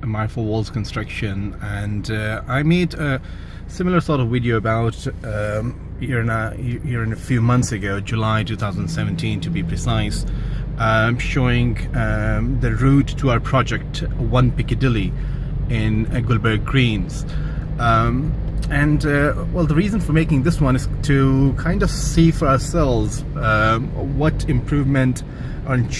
Marfa Walls construction, and I made a similar sort of video about here in a few months ago, July 2017 to be precise, showing the route to our project 1 Piccadilly in Gulberg Greens. Well, the reason for making this one is to kind of see for ourselves what improvement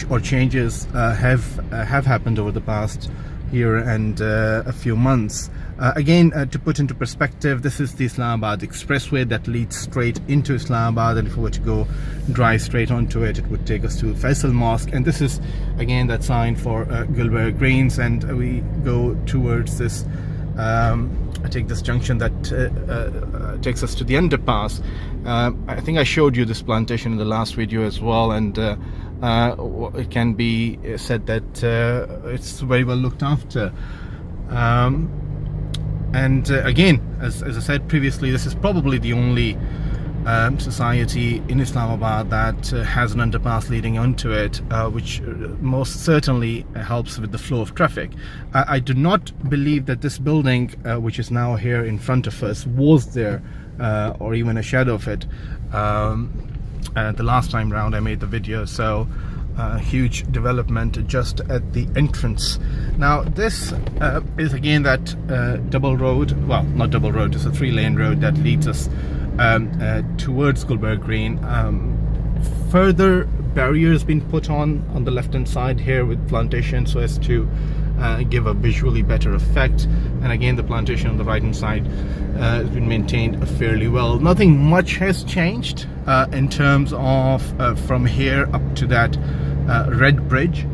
or changes have happened over the past year and a few months. Again, to put into perspective, this is the Islamabad expressway that leads straight into Islamabad, and if we were to drive straight onto it, it would take us to Faisal Mosque. And this is again that sign for Gulberg Greens, and we go towards this take this junction that takes us to the underpass. I think I showed you this plantation in the last video as well, and it can be said that it's very well looked after. Again, as I said previously, this is probably the only society in Islamabad that has an underpass leading onto it, which most certainly helps with the flow of traffic. I do not believe that this building, which is now here in front of us, was there or even a shadow of it the last time round I made the video. So huge development just at the entrance. Now this is again that double road, well, not double road, it's a 3-lane road that leads us towards Gulberg Green. Further barriers been put on the left hand side here with plantation, so as to give a visually better effect. And again, the plantation on the right hand side has been maintained fairly well. Nothing much has changed in terms of from here up to that red bridge,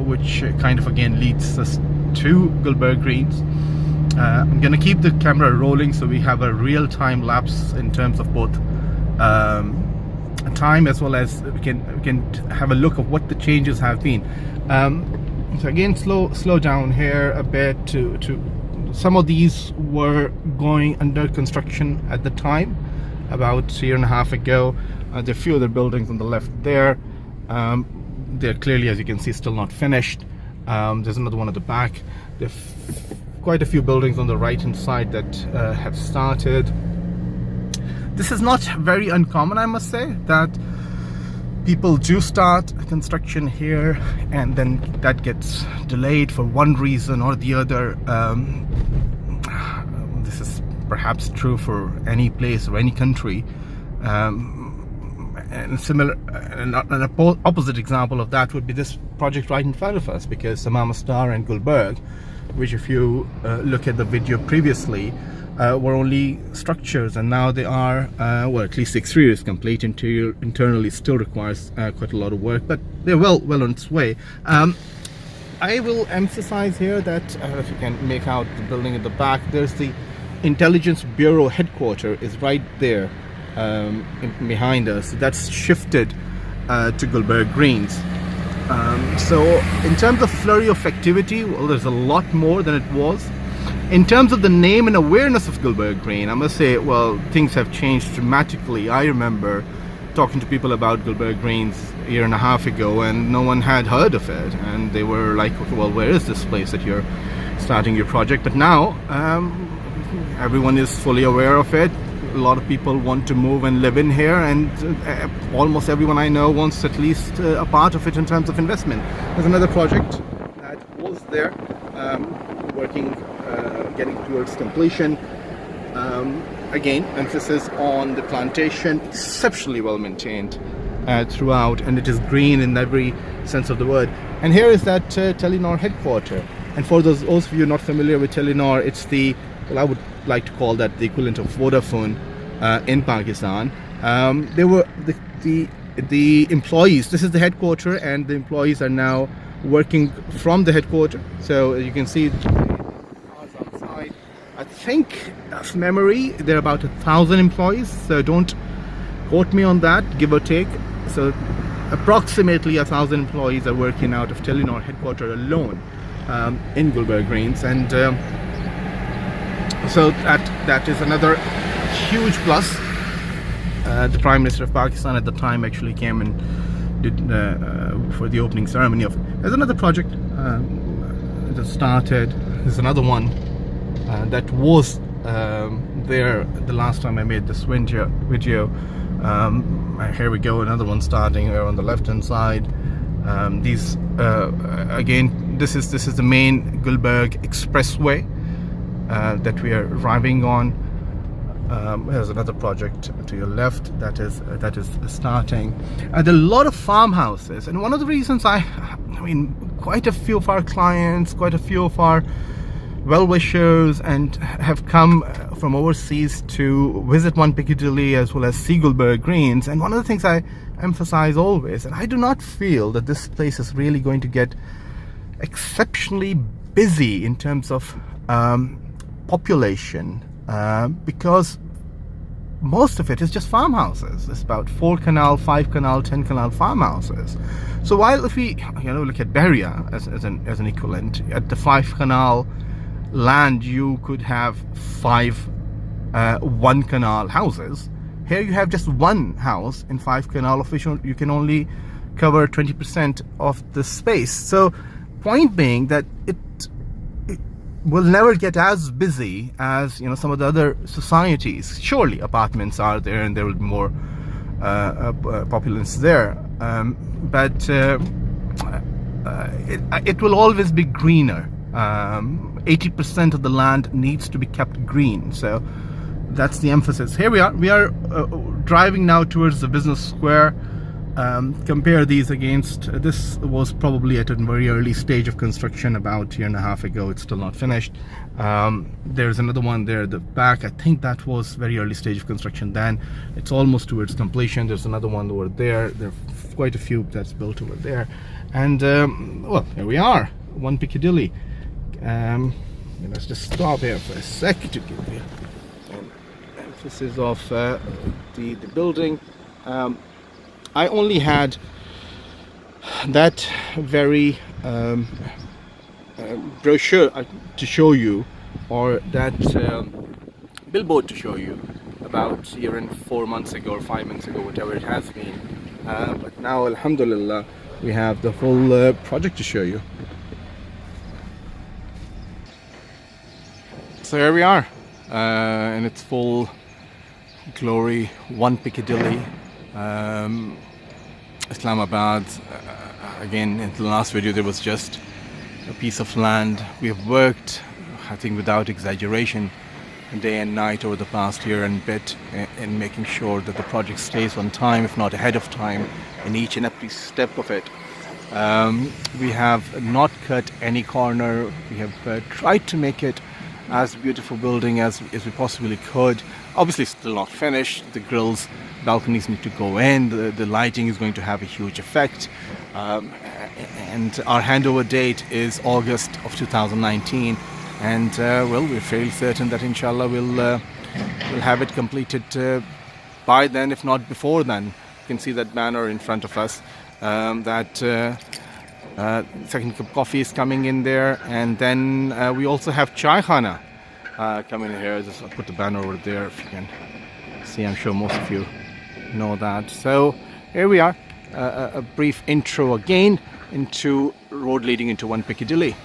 which kind of again leads us to Gulberg Greens. I'm gonna keep the camera rolling so we have a real-time lapse in terms of both time, as well as we can have a look of what the changes have been. So again, slow down here a bit. To some of these were going under construction at the time, about a year and a half ago. There are a few other buildings on the left there. They're clearly, as you can see, still not finished. There's another one at the back. There's quite a few buildings on the right hand side that have started. This is not very uncommon, I must say, that people do start construction here and then that gets delayed for one reason or the other. This is perhaps true for any place or any country. And similar, an opposite example of that would be this project right in front of us, because Samama Star and Gulberg, which if you look at the video previously, were only structures, and now they are, well, at least the exterior is complete. Interior internally still requires quite a lot of work, but they're well on its way. I will emphasize here that if you can make out the building at the back, there's the Intelligence Bureau headquarters is right there behind us. That's shifted to Gulberg Greens. So in terms of flurry of activity, well, there's a lot more than it was. In terms of the name and awareness of Gulberg Green, I must say, well, things have changed dramatically. I remember talking to people about Gulberg Greens a year and a half ago, and no one had heard of it, and they were like, okay, well, where is this place that you're starting your project? But now everyone is fully aware of it. A lot of people want to move and live in here, and almost everyone I know wants at least a part of it in terms of investment. There's another project that was there, working, getting towards completion. Again, emphasis on the plantation, exceptionally well maintained throughout, and it is green in every sense of the word. And here is that Telenor headquarters. And for those of you not familiar with Telenor, it's the, well, I would like to call that the equivalent of Vodafone in Pakistan. They were the employees. This is the headquarters, and the employees are now working from the headquarters. So you can see cars outside. I think, of memory, there are about 1,000 employees. So don't quote me on that, give or take. So approximately 1,000 employees are working out of Telenor headquarters alone in Gulberg Greens, and so that is another huge plus. The Prime Minister of Pakistan at the time actually came and did for the opening ceremony of it. There's another project that started there's another one that was there the last time I made this video. Here we go, another one starting here on the left hand side. These again, this is the main Gulberg expressway that we are driving on. There's another project to your left that is starting. There are a lot of farmhouses, and one of the reasons I mean, quite a few of our clients, quite a few of our well-wishers and have come from overseas to visit One Piccadilly as well as see Gulberg Greens. And one of the things I emphasize always, and I do not feel that this place is really going to get exceptionally busy in terms of population, because most of it is just farmhouses. It's about 4 canal, 5 canal, 10 canal farmhouses. So while if we look at Beria as an equivalent, at the 5 canal land you could have 5 1 canal houses. Here you have just one house in 5 canal, of which you can only cover 20% of the space. So point being that it will never get as busy as some of the other societies. Surely apartments are there and there will be more populace there, but it will always be greener. 80% of the land needs to be kept green, so that's the emphasis. Here we are driving now towards the business square. Compare these against, this was probably at a very early stage of construction about a year and a half ago. It's still not finished. There's another one there at the back. I think that was very early stage of construction then. It's almost towards completion. There's another one over there. There are quite a few that's built over there. And well, here we are, One Piccadilly. Let's just stop here for a sec to give you an emphasis of the building. I only had that very brochure to show you, or that billboard to show you about a year and 4 months ago or 5 months ago, whatever it has been. But now, alhamdulillah, we have the full project to show you. So here we are in its full glory, One Piccadilly, Islamabad. Again, in the last video there was just a piece of land. We have worked, I think without exaggeration, day and night over the past year and bit in making sure that the project stays on time, if not ahead of time, in each and every step of it. We have not cut any corner. We have tried to make it as beautiful building as we possibly could. Obviously still not finished. The grills, balconies need to go in. The lighting is going to have a huge effect, and our handover date is August of 2019, and well, we're fairly certain that inshallah we'll have it completed by then, if not before then. You can see that banner in front of us, that second cup coffee is coming in there, and then we also have chai khana coming in here. Just I'll put the banner over there if you can see. I'm sure most of you know that. So here we are, a brief intro again into road leading into One Piccadilly.